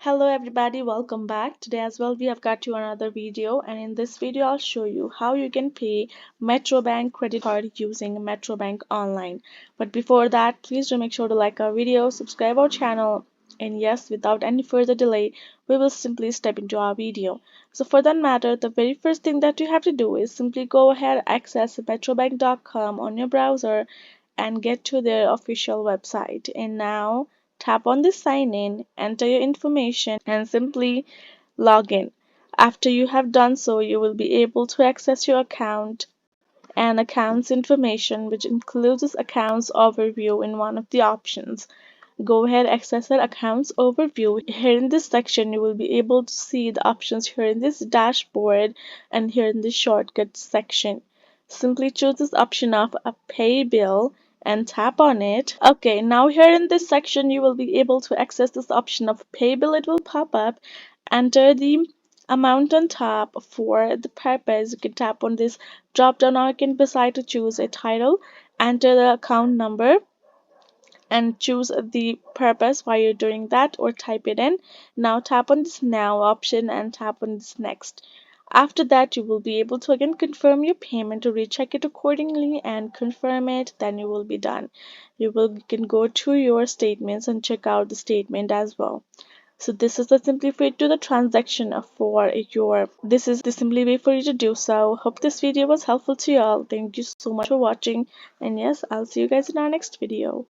Hello everybody, welcome back. Today as well we have got you another video, and in this video I'll show you how you can pay Metrobank credit card using Metrobank Online. But before that, please do make sure to like our video, subscribe our channel, and yes, without any further delay, we will simply step into our video. So for that matter, the very first thing that you have to do is simply go ahead, access metrobank.com on your browser and get to their official website. And now tap on the sign in, enter your information, and simply log in. After you have done so, you will be able to access your account and accounts information, which includes this accounts overview in one of the options. Go ahead, access that accounts overview. Here in this section, you will be able to see the options here in this dashboard and here in the shortcuts section. Simply choose this option of a pay bill and tap on it. Okay, now here in this section, you will be able to access this option of pay bill. It will pop up. Enter the amount on top. For the purpose, you can tap on this drop down or you can decide to choose a title. Enter the account number and choose the purpose why you're doing that, or type it in. Now tap on this now option and tap on this next. After that, you will be able to again confirm your payment to recheck it accordingly and confirm it. Then you will be done. You can go to your statements and check out the statement as well. So this is the simply way to do the transaction for your this is the simply way for you to do so. Hope this video was helpful to you all. Thank you so much for watching, and yes, I'll see you guys in our next video.